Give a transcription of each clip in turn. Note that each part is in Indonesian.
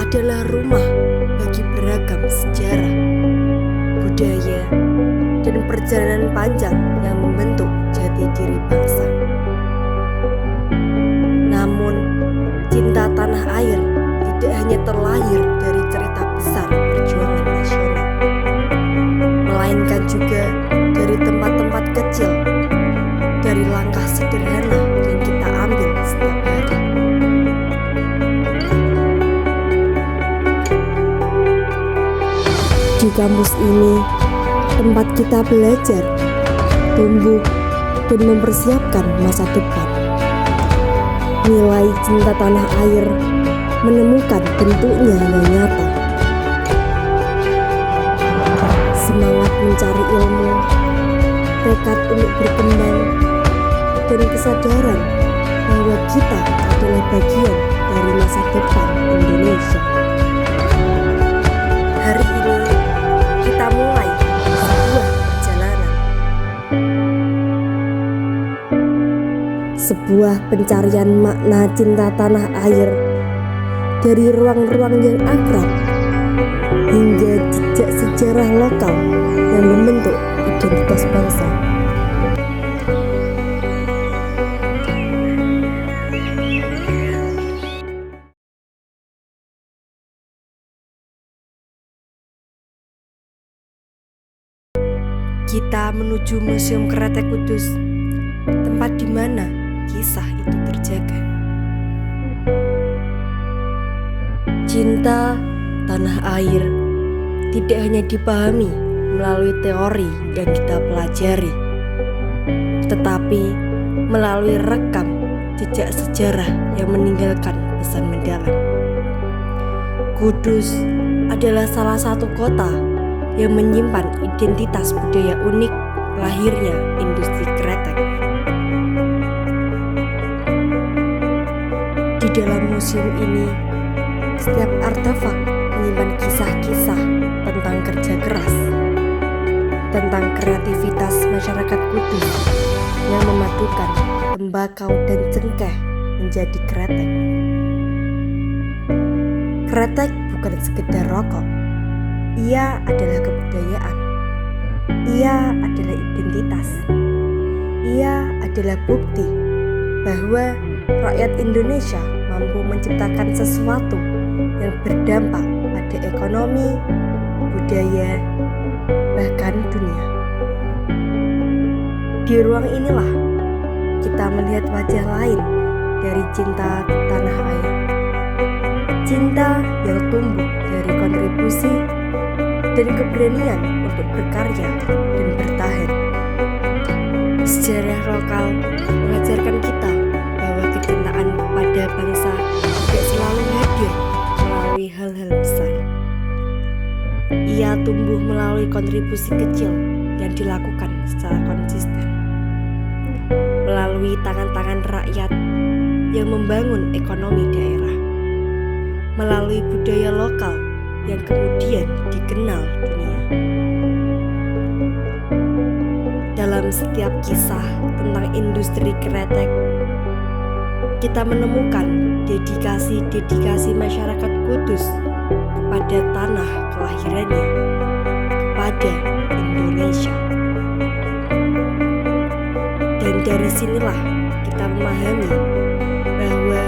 adalah rumah bagi beragam sejarah, budaya, dan perjalanan panjang yang membentuk jati diri bangsa. Namun, cinta tanah air tidak hanya terlahir dari cerita besar perjuangan nasional, melainkan juga dari tempat-tempat kecil, dari langkah sederhana yang kita ambil setiap hari. Di kampus ini, tempat kita belajar, tumbuh, dan mempersiapkan masa depan. Nilai cinta tanah air menemukan bentuknya yang nyata. Semangat mencari ilmu, tekad untuk berkembang, dan kesadaran bahwa kita adalah bagian dari masa depan Indonesia. Hari ini kita mulai sebuah perjalanan, sebuah pencarian makna cinta tanah air, dari ruang-ruang yang akrab hingga jejak sejarah lokal yang membentuk identitas bangsa. Kita menuju Museum Kretek Kudus, tempat di mana kisah itu terjaga. Cinta tanah air tidak hanya dipahami melalui teori yang kita pelajari, tetapi melalui rekam jejak sejarah yang meninggalkan pesan mendalam. Kudus adalah salah satu kota yang menyimpan identitas budaya unik lahirnya industri kretek. Di dalam museum ini, setiap artefak menyimpan kisah-kisah tentang kerja keras, tentang kreativitas masyarakat Kudus yang memadukan tembakau dan cengkeh menjadi kretek. Kretek bukan sekedar rokok. Ia adalah kebudayaan. Ia adalah identitas. Ia adalah bukti bahwa rakyat Indonesia mampu menciptakan sesuatu yang berdampak pada ekonomi, budaya, bahkan dunia. Di ruang inilah kita melihat wajah lain dari cinta tanah air. Cinta yang tumbuh dari kontribusi dan keberanian untuk berkarya dan bertahan. Sejarah lokal mengajarkan kita bahwa kecintaan pada bangsa tidak selalu hadir melalui hal-hal besar. Ia tumbuh melalui kontribusi kecil yang dilakukan secara konsisten, melalui tangan-tangan rakyat yang membangun ekonomi daerah, melalui budaya lokal yang kemudian dikenal dunia. Dalam setiap kisah tentang industri kretek, kita menemukan dedikasi masyarakat Kudus kepada tanah kelahirannya, kepada Indonesia. Dan dari sinilah kita memahami bahwa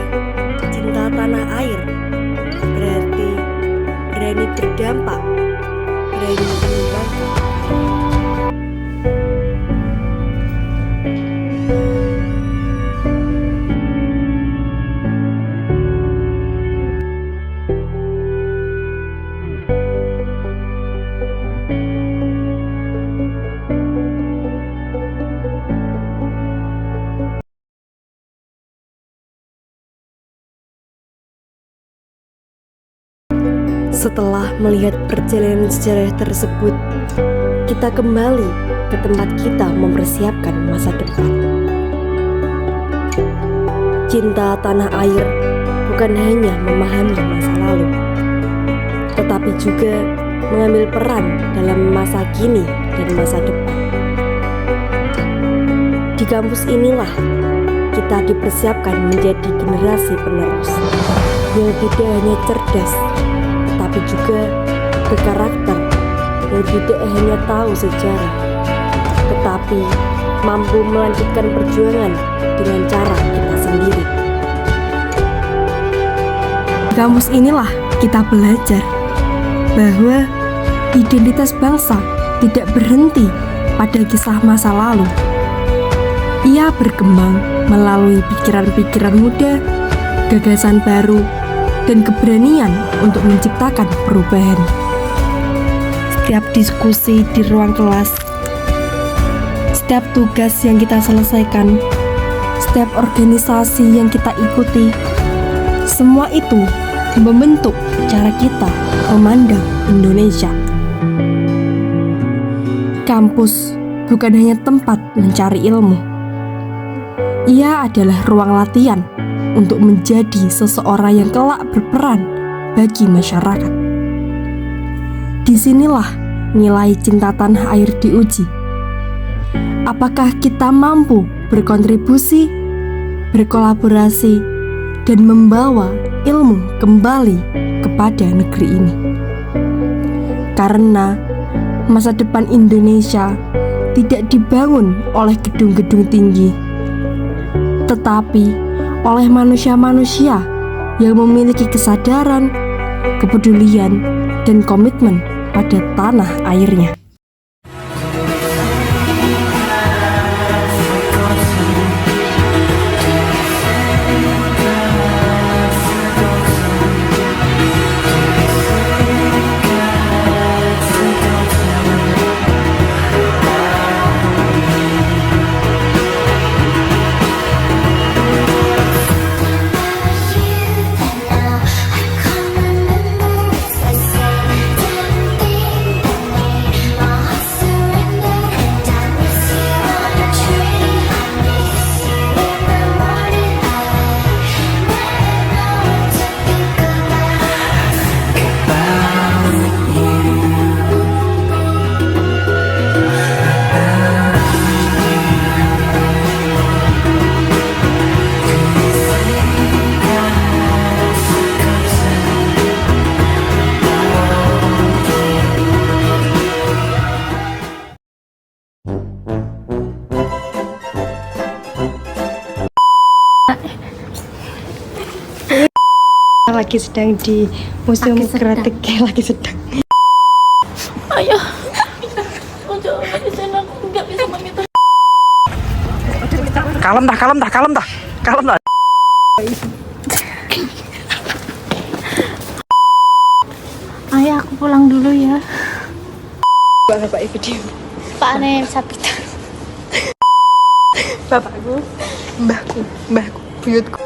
cinta tanah air berarti berani berdampak, berani menyumbangkan. Setelah melihat perjalanan sejarah tersebut, kita kembali ke tempat kita mempersiapkan masa depan. Cinta tanah air bukan hanya memahami masa lalu, tetapi juga mengambil peran dalam masa kini dan masa depan. Di kampus inilah kita dipersiapkan menjadi generasi penerus yang tidak hanya cerdas, tapi juga berkarakter yang tidak hanya tahu sejarah, tetapi mampu melanjutkan perjuangan dengan cara kita sendiri. Kampus inilah kita belajar bahwa identitas bangsa tidak berhenti pada kisah masa lalu. Ia berkembang melalui pikiran-pikiran muda, gagasan baru, dan keberanian untuk menciptakan perubahan. Setiap diskusi di ruang kelas, setiap tugas yang kita selesaikan, setiap organisasi yang kita ikuti, semua itu membentuk cara kita memandang Indonesia. Kampus bukan hanya tempat mencari ilmu. Ia adalah ruang latihan untuk menjadi seseorang yang kelak berperan bagi masyarakat. Disinilah nilai cinta tanah air diuji. Apakah kita mampu berkontribusi, berkolaborasi, dan membawa ilmu kembali kepada negeri ini? Karena masa depan Indonesia tidak dibangun oleh gedung-gedung tinggi, tetapi oleh manusia-manusia yang memiliki kesadaran, kepedulian, dan komitmen pada tanah airnya. Lagi sedang di Museum Kreatif, lagi sedang. Ayah, ojo lagi sana, aku nggak bisa menghitung. Kalem dah. Ayah, aku pulang dulu ya. Bapak video. Pak Ane Sapita. Bapakku, mbahku, buyutku.